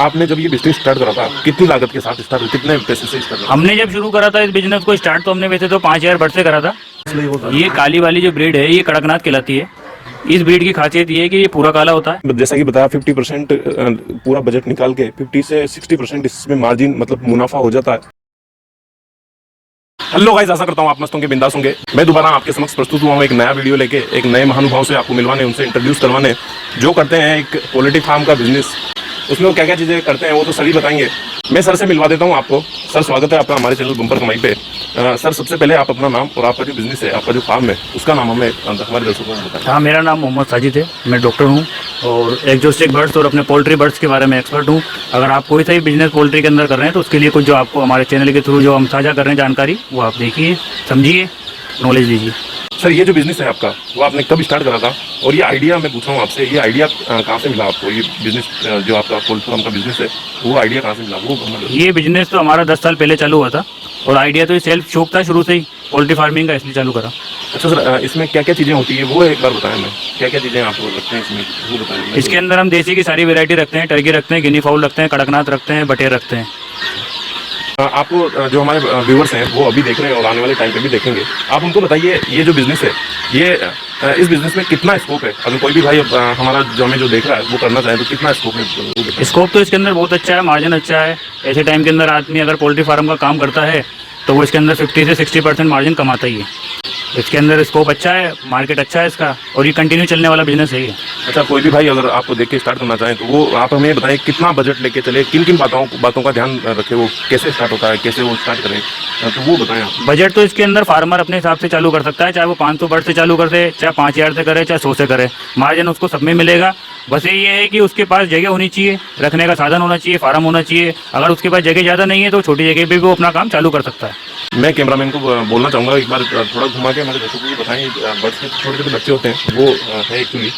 आपने जब ये बिजनेस स्टार्ट करा था कितनी लागत के साथ स्टार्ट, कितने पैसे से स्टार्ट करा? हमने जब शुरू करा था इस बिजनेस को स्टार्ट तो हमने वैसे तो 5,000 बट से करा था। ये काली वाली जो ब्रीड है ये कड़कनाथ कहलाती है। इस ब्रीड की खासियत ये है कि ये पूरा काला होता है। जैसा कि बताया 50% पूरा बजट निकाल के 50 से 60% इसमें मार्जिन मतलब मुनाफा हो जाता है। हेलो गाइस, आशा करता हूँ आप मस्त होंगे, बिंदास होंगे। मैं दोबारा आपके समक्ष प्रस्तुत हुआ हूँ एक नया वीडियो लेके, एक नए महानुभाव से आपको मिलवाने, उनसे इंट्रोड्यूस करवाने, जो करते हैं एक पोल्ट्री फार्म का बिजनेस। उसमें वो क्या क्या चीज़ें करते हैं वो तो सभी बताएंगे। मैं सर से मिलवा देता हूँ आपको। सर, स्वागत है आपका हमारे चैनल बम्पर कमाई पे। सर, सबसे पहले आप अपना नाम और आपका जो बिजनेस है, आपका जो फार्म है, उसका नाम हमें हमारे दर्शकों को बताएं। हाँ, मेरा नाम मोहम्मद साजिद है। मैं डॉक्टर हूँ और एक्जोस्टिक बर्ड्स और अपने पोल्ट्री बर्ड्स के बारे में एक्सपर्ट हूँ। अगर आप कोई सा भी बिजनेस पोल्ट्री के अंदर कर रहे हैं तो उसके लिए कुछ जो आपको हमारे चैनल के थ्रू जो हम साझा कर रहे हैं जानकारी, वो आप देखिए, समझिए, नॉलेज लीजिए। सर, ये जो बिजनेस है आपका, वो आपने कब स्टार्ट करा था? और ये आइडिया मैं पूछ रहा हूँ आपसे, ये आइडिया कहाँ से मिला आपको? ये बिजनेस जो आपका पोल्ट्री फार्म का बिजनेस है, वो आइडिया कहाँ से मिला? वो ये बिजनेस तो हमारा 10 साल पहले चालू हुआ था और आइडिया तो ये सेल्फ शौक था शुरू से ही पोल्ट्री फार्मिंग का, इसलिए चालू करा। अच्छा सर, इसमें क्या क्या चीज़ें होती है वो एक बार बताएं। मैं क्या क्या चीज़ें आपको रखते हैं इसमें, वो बताएं। इसके अंदर हम देसी की सारी वैरायटी रखते हैं, टर्की रखते हैं, गिनी फाउल रखते हैं, कड़कनाथ रखते हैं, बटेर रखते हैं। आपको जो हमारे व्यूअर्स हैं वो अभी देख रहे हैं और आने वाले टाइम पे भी देखेंगे, आप उनको बताइए ये जो बिजनेस है, ये इस बिजनेस में कितना स्कोप है? अगर कोई भी भाई हमारा जो हमें जो देख रहा है वो करना चाहे तो कितना स्कोप है? स्कोप तो इसके अंदर बहुत अच्छा है, मार्जिन अच्छा है। ऐसे टाइम के अंदर आदमी अगर पोल्ट्री फार्म का काम करता है तो वो इसके अंदर 50 से 60% मार्जिन कमाता ही है। इसके अंदर स्कोप अच्छा है, मार्केट अच्छा है इसका, और ये कंटिन्यू चलने वाला बिजनेस है ये। अच्छा, कोई भी भाई अगर आपको देख के स्टार्ट करना चाहें तो वो आप हमें बताएं कितना बजट लेके चले, किन किन बातों का ध्यान रखे, वो कैसे स्टार्ट होता है, कैसे वो स्टार्ट करें, तो वो बताएं आप। बजट तो इसके अंदर फार्मर अपने हिसाब से चालू कर सकता है, चाहे वो 500 बर्ड से चालू कर दे, चाहे 5,000 से करे, चाहे 100 से करे, मार्जिन उसको सब में मिलेगा। बस ये है कि उसके पास जगह होनी चाहिए, रखने का साधन होना चाहिए, फार्म होना चाहिए। अगर उसके पास जगह ज़्यादा नहीं है तो छोटी जगह पे भी वो अपना काम चालू कर सकता है। मैं कैमरामैन को बोलना चाहूँगा एक बार थोड़ा घुमा के हमारे दर्शकों को बताएं, बर्ड्स के छोटे छोटे बच्चे होते हैं वो है एक्चुअली।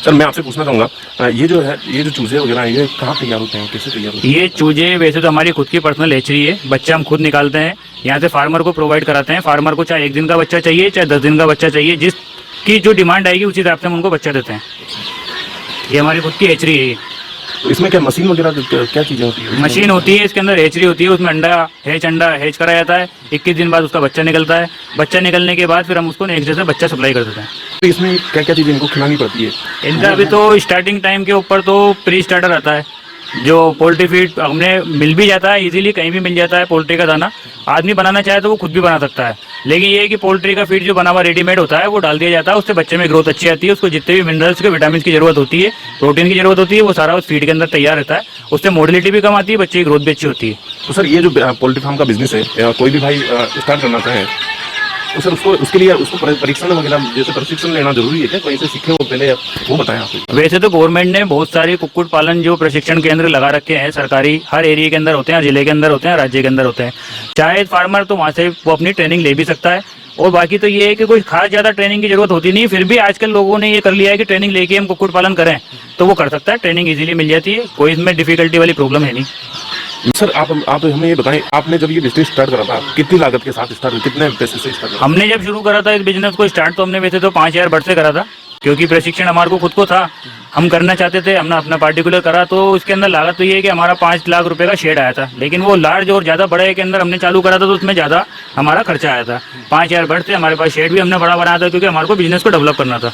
सर, मैं आपसे पूछना चाहूँगा, ये जो चूजे वगैरह ये कहाँ तैयार होते हैं, कैसे तैयार होते हैं? ये चूजे वैसे तो हमारी खुद की पर्सनल हेचरी है, बच्चा हम खुद निकालते हैं, यहाँ से फार्मर को प्रोवाइड कराते हैं। फार्मर को चाहे 1 दिन का बच्चा चाहिए, चाहे 10 दिन का बच्चा चाहिए, जिसकी जो डिमांड आएगी उसी हिसाब से हम उनको बच्चा देते हैं। ये हमारी खुद की हेचरी है। तो इसमें क्या मशीन वगैरह क्या चीज़ें होती है? मशीन होती है, इसके अंदर हेचरी होती है, उसमें अंडा हैच करा जाता है। 21 दिन बाद उसका बच्चा निकलता है। बच्चा निकलने के बाद फिर हम उसको नेक्स्ट डे से बच्चा सप्लाई कर देते हैं। तो इसमें क्या क्या चीज़ें इनको खिलानी पड़ती है? इनका अभी तो स्टार्टिंग टाइम के ऊपर तो प्री स्टार्टर आता है, जो पोल्ट्री फीड हमने मिल भी जाता है, इजीली कहीं भी मिल जाता है। पोल्ट्री का दाना आदमी बनाना चाहे तो वो खुद भी बना सकता है, लेकिन ये है कि पोल्ट्री का फीड जो बना हुआ रेडीमेड होता है वो डाल दिया जाता है, उससे बच्चे में ग्रोथ अच्छी आती है। उसको जितने भी मिनरल्स के विटामिन की जरूरत होती है, प्रोटीन की जरूरत होती है, वो सारा उस फीड के अंदर तैयार रहता है। उससे मोडिलिटी भी कम आती है, बच्चे की ग्रोथ भी अच्छी होती है। तो सर, ये जो पोल्ट्री फार्म का बिजनेस है, कोई भी भाई स्टार्ट करना चाहे तो सर उसके लिए उसको परीक्षण वगैरह जैसे प्रशिक्षण लेना जरूरी है क्या? कहीं से सीखे हो पहले, वो बताएं आप। वैसे तो गवर्नमेंट ने बहुत सारे कुक्कुट पालन जो प्रशिक्षण केंद्र लगा रखे हैं, सरकारी हर एरिया के अंदर होते हैं, जिले के अंदर होते हैं, राज्य के अंदर होते हैं। चाहे फार्मर तो वहाँ से वो अपनी ट्रेनिंग ले भी सकता है। और बाकी तो ये है कि कोई खास ज़्यादा ट्रेनिंग की जरूरत होती नहीं, फिर भी आजकल लोगों ने ये कर लिया है कि ट्रेनिंग लेके हम कुक्कुट पालन करें तो वो कर सकता है। ट्रेनिंग इजीली मिल जाती है, कोई इसमें डिफिकल्टी वाली प्रॉब्लम है नहीं। सर, आप हमें ये बताएं, आपने जब ये बिजनेस स्टार्ट करा था कितनी लागत के साथ स्टार्ट, कितने पैसे से स्टार्ट? हमने जब शुरू करा था इस बिजनेस को स्टार्ट तो हमने वैसे तो 5,000 बट से करा था, क्योंकि प्रशिक्षण हमारे को खुद को था, हम करना चाहते थे, हमने अपना पार्टिकुलर करा। तो इसके अंदर लागत तो ये है कि हमारा 5 लाख रुपए का शेड आया था, लेकिन वो लार्ज और ज़्यादा बड़े के अंदर हमने चालू करा था तो उसमें ज़्यादा हमारा खर्चा आया था। 5,000 बट से हमारे पास शेड भी हमने बड़ा बनाया था, क्योंकि हमारे को बिजनेस को डेवलप करना था।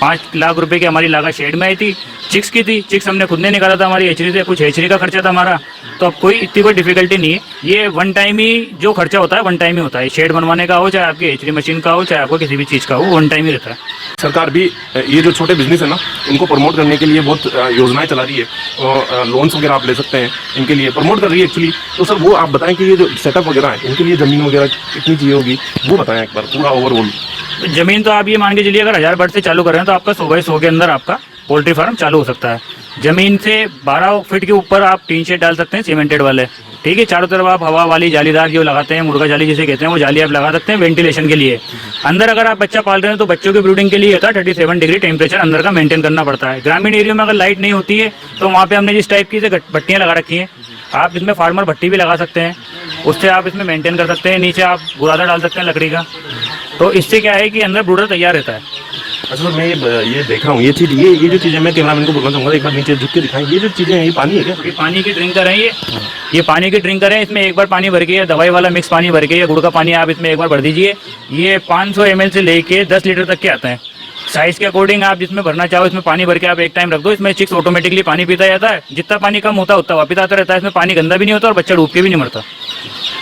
5 लाख रुपए की हमारी लागत शेड में आई थी। चिक्स की थी, चिक्स हमने खुद ने निकाला था हमारी हेचरी से, कुछ हेचरी का खर्चा था हमारा। तो अब कोई इतनी कोई डिफिकल्टी नहीं है। ये वन टाइम ही जो खर्चा होता है वन टाइम ही होता है। शेड बनवाने का हो, चाहे आपकी हेचरी मशीन का हो, चाहे आपको किसी भी चीज़ का हो, वन टाइम ही रहता है। सरकार भी ये जो छोटे बिजनेस है ना, उनको प्रमोट करने के लिए बहुत योजनाएं चला रही है, और लोन्स वगैरह आप ले सकते हैं, इनके लिए प्रमोट कर रही है एक्चुअली। तो सर, वो आप बताएं कि ये जो सेटअप वगैरह है, इनके लिए ज़मीन वगैरह कितनी चाहिए होगी, वो बताएं एक बार पूरा ओवरऑल। जमीन तो आप ये मान के चलिए, अगर 1000 बट से चालू कर रहे हैं तो आपका 100 बाई 100 के अंदर आपका पोल्ट्री फार्म चालू हो सकता है। जमीन से 12 फीट के ऊपर आप टीन शेड डाल सकते हैं, सीमेंटेड वाले, ठीक है। चारों तरफ आप हवा वाली जालीदार जो लगाते हैं, मुर्गा जाली जिसे कहते हैं, वो जाली आप लगा सकते हैं वेंटिलेशन के लिए। अंदर अगर आप बच्चा पाल रहे हैं तो बच्चों की ब्रूडिंग के लिए होता है 37 डिग्री टेम्परेचर अंदर का मेंटेन करना पड़ता है। ग्रामीण एरिया में अगर लाइट नहीं होती है तो वहाँ पे हमने जिस टाइप की भट्टियाँ लगा रखी हैं, आप इसमें फार्मर भट्टी भी लगा सकते हैं, उससे आप इसमें मेंटेन कर सकते हैं। नीचे आप बुरादा डाल सकते हैं लकड़ी का, तो इससे क्या है कि अंदर ब्रूडर तैयार रहता है। अच्छा सर, मैं ये देख रहा हूँ, ये चीज ये जो चीजें मैं कैमरामैन को बोलना चाहूंगा, एक बार नीचे झुक के दिखाएं। ये जो चीजें हैं ये पानी है क्या? ये पानी की ड्रिंकर है ये पानी की ड्रिंकर है। इसमें एक बार पानी भर के, दवाई वाला मिक्स पानी भर के, या गुड़ का पानी आप इसमें एक बार भर दीजिए। ये 500 ml से लेके 10 लीटर तक के आते हैं। साइज के अकॉर्डिंग आप जिसमें भरना चाहो इसमें पानी भर के आप एक टाइम रख दो। इसमें चिक्स ऑटोमेटिकली पानी पीता जाता है। जितना पानी कम होता है उतना वापिस आता रहता है। इसमें पानी गंदा भी नहीं होता और बच्चा डूब के भी नहीं मरता।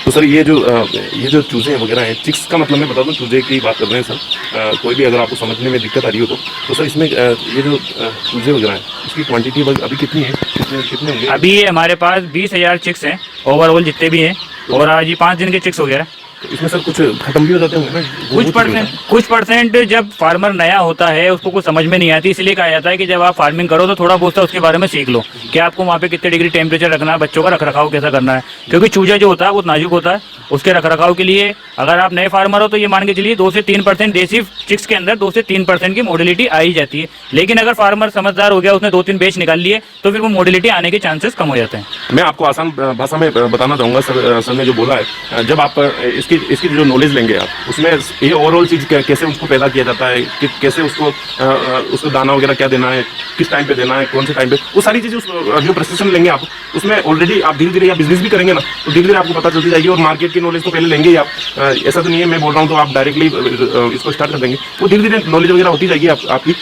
तो सर ये जो चूजे वगैरह हैं, चिक्स का मतलब मैं बता दूं, चूजे की बात कर रहे हैं सर। कोई भी अगर आपको समझने में दिक्कत आ रही हो तो सर इसमें ये जो चूजे वगैरह हैं उसकी क्वांटिटी अभी कितनी है, कितने होंगे? अभी हमारे पास 20,000 चिक्स हैं ओवरऑल जितने भी हैं, और आज ये 5 दिन के चिक्स हो गया है। इसमें सर कुछ खत्म भी हो जाते होंगे ना? कुछ परसेंट जब फार्मर नया होता है उसको कुछ समझ में नहीं आती, इसलिए कहा जाता है कि जब आप फार्मिंग करो तो थोड़ा बहुत उसके बारे में सीख लो कि आपको वहाँ पे कितने डिग्री टेम्परेचर रखना है, बच्चों का रखरखाव कैसा करना है। क्योंकि चूजा जो होता है वो नाजुक होता है, उसके रखरखाव के लिए अगर आप नए फार्मर हो तो ये मान के चलिए 2 से 3% देसी चिक्स के अंदर 2 से 3% की मोडिलिटी आ ही जाती है। लेकिन अगर फार्मर समझदार हो गया, उसने 2-3 बैच निकाल लिए, तो फिर वो मोडिलिटी आने के चांसेस कम हो जाते हैं। मैं आपको आसान भाषा में बताना चाहूँगा सर ने जो बोला है, जब आप इसकी जो नॉलेज लेंगे आप, उसमें ये ओवरऑल चीज़ कैसे उसको पैदा किया जाता है, कैसे उसको दाना वगैरह क्या देना है, किस टाइम पे देना है, कौन से टाइम पे, वो सारी चीज़ें जो प्रशिक्षण लेंगे आप, उसमें ऑलरेडी आप धीरे धीरे या बिजनेस भी करेंगे ना तो धीरे धीरे आपको पता चलती जाएगी। और मार्केट की नॉलेज तो पहले लेंगे ही आप, ऐसा तो नहीं है मैं बोल रहा हूँ तो आप डायरेक्टली इसको स्टार्ट कर देंगे, वो धीरे धीरे नॉलेज वगैरह होती जाएगी आपकी।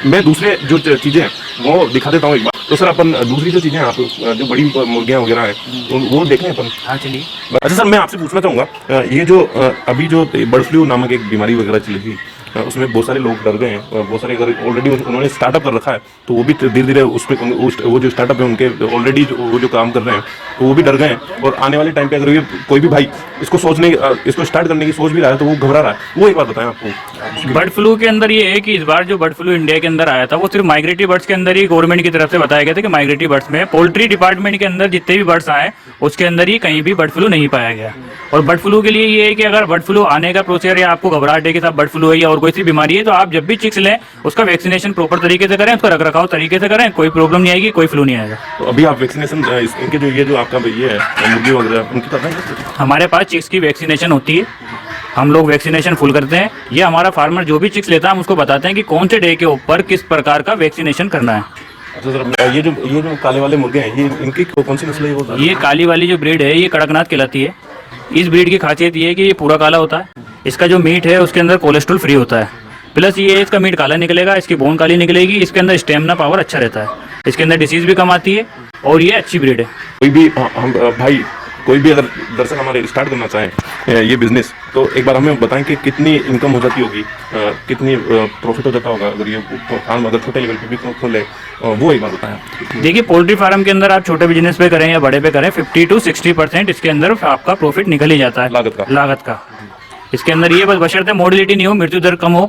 मैं दूसरे जो चीज़ें हैं वो दिखा देता हूँ एक बार। तो सर अपन दूसरी जो चीज़ें आप जो बड़ी मुर्गियाँ वगैरह हैं वो देखें अपन। हाँ चलिए। अच्छा सर, मैं आपसे पूछना चाहूँगा, ये जो अभी जो बर्ड फ्लू नामक एक बीमारी वगैरह चली थी, उसमें बहुत सारे लोग डर गए हैं, बहुत सारे अगर ऑलरेडी उन्होंने स्टार्टअप कर रखा है तो वो भी धीरे धीरे उसमें वो जो स्टार्टअप है उनके ऑलरेडी वो जो काम कर रहे हैं तो वो भी डर गए हैं। और आने वाले टाइम पे अगर ये कोई भी भाई इसको स्टार्ट करने की सोच भी रहा है तो वो घबरा रहा है, वो एक बात बताएं आपको। बर्ड फ्लू के अंदर ये है कि इस बार जो बर्ड फ्लू इंडिया के अंदर आया था वो सिर्फ माइग्रेटरी बर्ड्स के अंदर ही गवर्नमेंट की तरफ से बताया गया था कि माइग्रेटरी बर्ड्स में, पोल्ट्री डिपार्टमेंट के अंदर जितने भी बर्ड्स आए उसके अंदर ही कहीं भी बर्ड फ्लू नहीं पाया गया। और बर्ड फ्लू के लिए ये है कि अगर बर्ड फ्लू आने का प्रोसीजर या आपको घबराहट है कि साहब बर्ड फ्लू है या और कोई सी बीमारी है, तो आप जब भी चिक्स लें उसका वैक्सीनेशन प्रॉपर तरीके से करें, उसका रखरखाव तरीके से करें, कोई प्रॉब्लम नहीं आएगी, कोई फ्लू नहीं आएगा। तो अभी आप वैक्सीनेशन इनके जो आपका ये है मुर्गी वगैरह उनकी कर रहे हैं? हमारे पास चिक्स की वैक्सीनेशन होती है, हम लोग वैक्सीनेशन फुल करते हैं। ये हमारा फार्मर जो भी चिक्स लेता है हम उसको बताते हैं कि कौन से डे के ऊपर किस प्रकार का वैक्सीनेशन करना है। अच्छा सर, ये जो काले वाले मुर्गे हैं ये इनकी कौन सी नस्ल है? ये काली वाली जो ब्रीड है ये कड़कनाथ कहलाती है। इस ब्रीड की खासियत ये है कि ये पूरा काला होता है, इसका जो मीट है उसके अंदर कोलेस्ट्रॉल फ्री होता है, प्लस ये इसका मीट काला निकलेगा, इसकी बोन काली निकलेगी, इसके अंदर स्टेमिना पावर अच्छा रहता है, इसके अंदर डिसीज भी कम आती है और ये अच्छी ब्रीड है। कोई भी हम भाई कोई भी अगर दर्शक हमारे स्टार्ट करना चाहें ये बिजनेस, तो एक बार हमें बताएं कि कितनी इनकम हो जाती होगी, कितनी प्रॉफिट हो जाता होगा अगर ये फार्म अगर छोटे लेवल पे भी खोले, वो एक बार बताएं। देखिए पोल्ट्री फार्म के अंदर आप छोटे बिजनेस पे करें या बड़े पे करें 50 to 60% इसके अंदर आपका प्रॉफिट निकल ही जाता है लागत का। इसके अंदर ये बस बशर्ते मोडिलिटी नहीं हो, मृत्यु दर कम हो,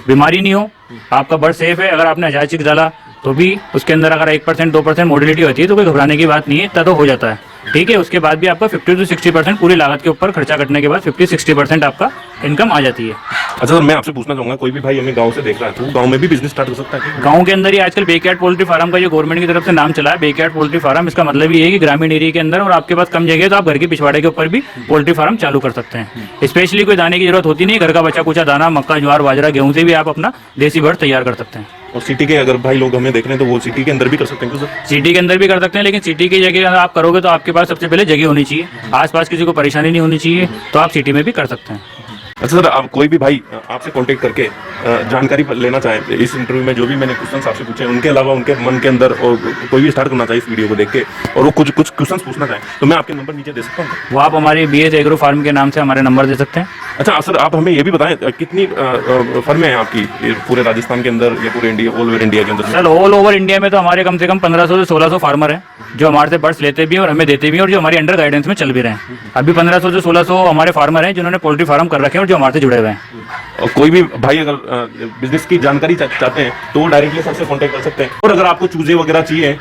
बीमारी नहीं हो, आपका बर्ड सेफ है। अगर आपने 1000 चिक्स डाला तो भी उसके अंदर अगर 1% 2% मोडिलिटी होती है तो कोई घबराने की बात नहीं है, इतना तो हो जाता है, ठीक है। उसके बाद भी आपका 50 to 60% पूरी लागत के ऊपर खर्चा करने के बाद 50-60% आपका इनकम आ जाती है। अच्छा सर, मैं आपसे पूछना चाहूंगा, कोई भी भाई हमें गांव से देख रहा है तो गांव में भी बिजनेस स्टार्ट कर सकता है? गांव के अंदर ही आजकल बैकयार्ड पोल्ट्री फार्म का जो गवर्नमेंट की तरफ से नाम चला है बैकयार्ड पोल्ट्री फार्म, इसका मतलब ये है कि ग्रामीण एरिया के अंदर और आपके पास कम जगह है तो आप घर के पिछवाड़े के ऊपर भी पोल्ट्री फार्म चालू कर सकते हैं। स्पेशली कोई दाने की जरूरत होती नहीं, घर का बचा कुचा दाना, मक्का, ज्वार, बाजरा, गेहूं से भी आप अपना देसी बर्ड तैयार कर सकते हैं। और सिटी के अगर भाई लोग हमें देख रहे हैं तो वो सिटी के अंदर भी कर सकते हैं? सर सिटी के अंदर भी कर सकते हैं, लेकिन सिटी की जगह अगर आप करोगे तो आपके पास सबसे पहले जगह होनी चाहिए, आसपास किसी को परेशानी नहीं होनी चाहिए, तो आप सिटी में भी कर सकते हैं। अच्छा सर, अब कोई भी भाई आपसे कांटेक्ट करके जानकारी लेना चाहे इस इंटरव्यू में जो भी मैंने क्वेश्चंस आपसे पूछे उनके अलावा उनके मन के अंदर और कोई भी स्टार्ट करना चाहे इस वीडियो को देख के और वो कुछ क्वेश्चंस पूछना चाहे तो मैं आपके नंबर नीचे दे सकता हूँ? वो आप हमारे BS एग्रो फार्म के नाम से हमारे नंबर दे सकते हैं। अच्छा सर, आप हमें ये भी बताएं कितनी फर्में हैं आपकी पूरे राजस्थान के अंदर या पूरे इंडिया ऑल ओवर इंडिया के अंदर? सर ऑल ओवर इंडिया में तो हमारे कम से कम 1500 से 1600 फार्मर हैं जो हमारे से बर्ड्स लेते भी हैं और हमें देते भी हैं और जो हमारी अंडर गाइडेंस में चल भी रहे हैं। अभी 1500 से 1600 हमारे फार्मर हैं जिन्होंने पोल्ट्री फार्म कर रखे हैं और जो हमारे से जुड़े हुए हैं। और कोई भी भाई अगर बिजनेस की जानकारी चाहते हैं तो वो डायरेक्टली सर से कांटेक्ट कर सकते हैं, और अगर आपको चूजे वगैरह चाहिए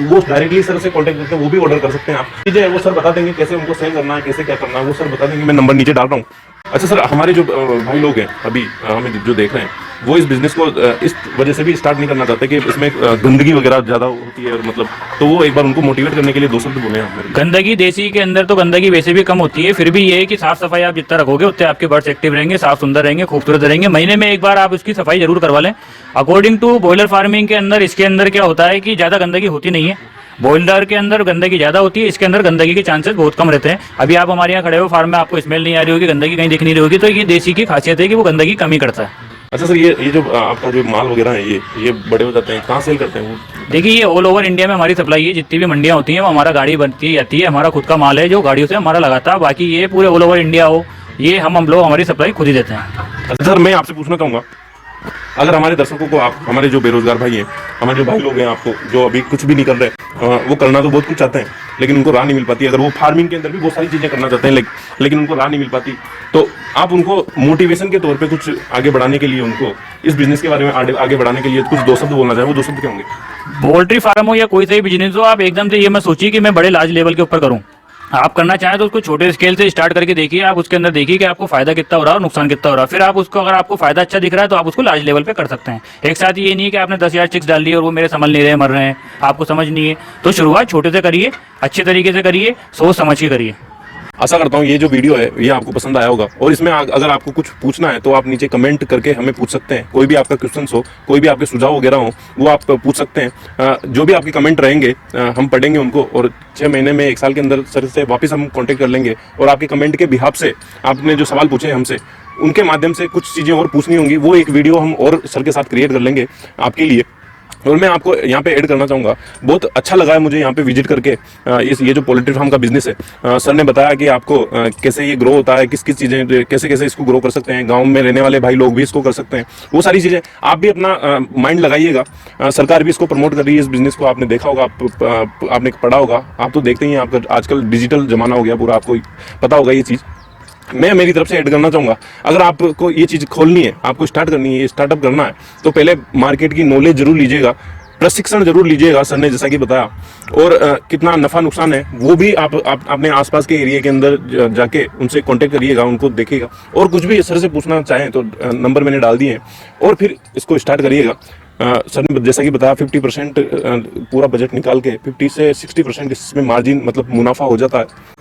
वो डायरेक्टली सर से कांटेक्ट करके वो भी ऑर्डर कर सकते हैं। आप चीजें वो सर बता देंगे कैसे उनको सेल करना है, कैसे क्या करना है, वो सर बता देंगे। मैं नंबर नीचे डाल रहा हूँ, अच्छा सर, हमारे जो भाई लोग हैं अभी हमें जो देख रहे हैं, वो इस बिजनेस को इस वजह से भी स्टार्ट नहीं करना चाहते कि इसमें गंदगी वगैरह ज़्यादा होती है, और मतलब तो वो एक बार उनको मोटिवेट करने के लिए 2 शब्द बोले हैं आप। गंदगी देसी के अंदर तो गंदगी वैसे भी कम होती है, फिर भी ये है कि साफ सफाई आप जितना रखोगे उतने आपके बर्ड्स एक्टिव रहेंगे, साफ सुंदर रहेंगे, खूबसूरत रहेंगे। महीने में एक बार आप उसकी सफाई जरूर करवा लें। अकॉर्डिंग टू बॉयलर फार्मिंग के अंदर इसके अंदर क्या होता है कि ज़्यादा गंदगी होती नहीं है। बॉयलर के अंदर गंदगी ज़्यादा होती है, इसके अंदर गंदगी के चांसेस बहुत कम रहते हैं। अभी आप हमारे यहाँ खड़े हो फार्म में, आपको स्मेल नहीं आ रही होगी, गंदगी कहीं दिख नहीं रही होगी, तो ये देसी की खासियत है कि वो गंदगी कम ही करता है। अच्छा सर, ये जो आपका जो माल वगैरह है ये बड़े हो जाते हैं, कहाँ सेल करते हैं वो? देखिए, ये ऑल ओवर इंडिया में हमारी सप्लाई है। जितनी भी मंडियाँ होती हैं वो हमारा गाड़ी बनती जाती है, हमारा खुद का माल है जो गाड़ियों से हमारा लगाता है। बाकी ये पूरे ऑल ओवर इंडिया हो, ये हम लोग हमारी सप्लाई खुद ही देते हैं। अच्छा सर, मैं आपसे पूछना चाहूँगा, अगर हमारे दर्शकों को आप, हमारे जो बेरोजगार भाई हैं, हमारे जो भाई लोग हैं, आपको जो अभी कुछ भी नहीं कर रहे, वो करना तो बहुत कुछ चाहते हैं लेकिन उनको राह नहीं मिल पाती, अगर वो फार्मिंग के अंदर भी बहुत सारी चीज़ें करना चाहते हैं लेकिन उनको राह नहीं मिल पाती, तो आप उनको मोटिवेशन के तौर पे कुछ आगे बढ़ाने के लिए, उनको इस बिजनेस के बारे में आगे बढ़ाने के लिए कुछ 2 शब्द बोलना चाहे, वो 2 शब्द क्या होंगे? पोल्ट्री फार्म हो या कोई सा भी बिजनेस हो, आप एकदम से ये मत सोचिए कि मैं बड़े लार्ज लेवल के ऊपर करूं। आप करना चाहें तो उसको छोटे स्केल से स्टार्ट करके देखिए। आप उसके अंदर देखिए कि आपको फायदा कितना हो रहा है और नुकसान कितना हो रहा है। फिर आप उसको, अगर आपको फायदा अच्छा दिख रहा है तो आप उसको लार्ज लेवल पे कर सकते हैं। एक साथ ये नहीं है कि आपने 10,000 चिक्स डाल दी और वो मेरे समझ नहीं रहे, मर रहे हैं, आपको समझ नहीं है। तो शुरुआत छोटे से करिए, अच्छे तरीके से करिए, सोच समझ के करिए। आशा करता हूँ ये जो वीडियो है ये आपको पसंद आया होगा, और इसमें अगर आपको कुछ पूछना है तो आप नीचे कमेंट करके हमें पूछ सकते हैं। कोई भी आपका क्वेश्चन हो, कोई भी आपके सुझाव वगैरह हो, वो आप पूछ सकते हैं। जो भी आपके कमेंट रहेंगे हम पढ़ेंगे उनको, और 6 महीने में 1 साल के अंदर सर से वापस हम कांटेक्ट कर लेंगे, और आपके कमेंट के बिहाफ से आपने जो सवाल पूछे हमसे, उनके माध्यम से कुछ चीज़ें और पूछनी होंगी, वो एक वीडियो हम और सर के साथ क्रिएट कर लेंगे आपके लिए। और मैं आपको यहाँ पे ऐड करना चाहूँगा, बहुत अच्छा लगा है मुझे यहाँ पे विजिट करके। ये जो पोल्ट्री फार्म का बिजनेस है, सर ने बताया कि आपको कैसे ये ग्रो होता है, किस किस चीज़ें कैसे कैसे इसको ग्रो कर सकते हैं, गांव में रहने वाले भाई लोग भी इसको कर सकते हैं, वो सारी चीज़ें आप भी अपना माइंड लगाइएगा। सरकार भी इसको प्रमोट कर रही है इस बिजनेस को, आपने देखा होगा, आपने पढ़ा होगा, आप तो देखते ही हैं, आपका आजकल डिजिटल जमाना हो गया पूरा, आपको पता होगा ये चीज़। मैं मेरी तरफ से ऐड करना चाहूँगा, अगर आपको ये चीज़ खोलनी है, आपको स्टार्ट करनी है, स्टार्टअप करना है, तो पहले मार्केट की नॉलेज जरूर लीजिएगा, प्रशिक्षण जरूर लीजिएगा, सर ने जैसा कि बताया, और कितना नफ़ा नुकसान है वो भी आप अपने आसपास के एरिया के अंदर जाके उनसे कांटेक्ट करिएगा, उनको देखिएगा, और कुछ भी सर से पूछना चाहें तो नंबर मैंने डाल दिए हैं, और फिर इसको स्टार्ट करिएगा। सर ने जैसा कि बताया 50% पूरा बजट निकाल के 50 से 60% इसमें मार्जिन, मतलब मुनाफा हो जाता है।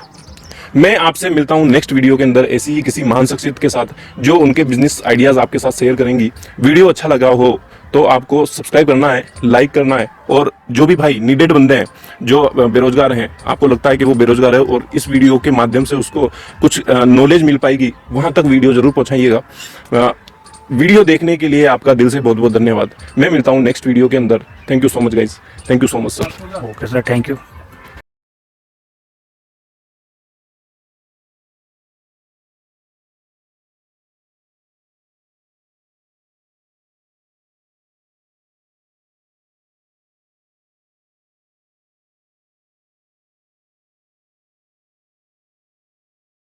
मैं आपसे मिलता हूं नेक्स्ट वीडियो के अंदर ऐसी ही किसी महान शख्सियत के साथ जो उनके बिजनेस आइडियाज़ आपके साथ शेयर करेंगी। वीडियो अच्छा लगा हो तो आपको सब्सक्राइब करना है, लाइक करना है, और जो भी भाई नीडेड बंदे हैं, जो बेरोजगार हैं, आपको लगता है कि वो बेरोजगार है और इस वीडियो के माध्यम से उसको कुछ नॉलेज मिल पाएगी, वहां तक वीडियो जरूर पहुंचाइएगा। वीडियो देखने के लिए आपका दिल से बहुत बहुत धन्यवाद। मैं मिलता हूं नेक्स्ट वीडियो के अंदर। Thank you so much guys, thank you so much sir. Okay sir, thank you.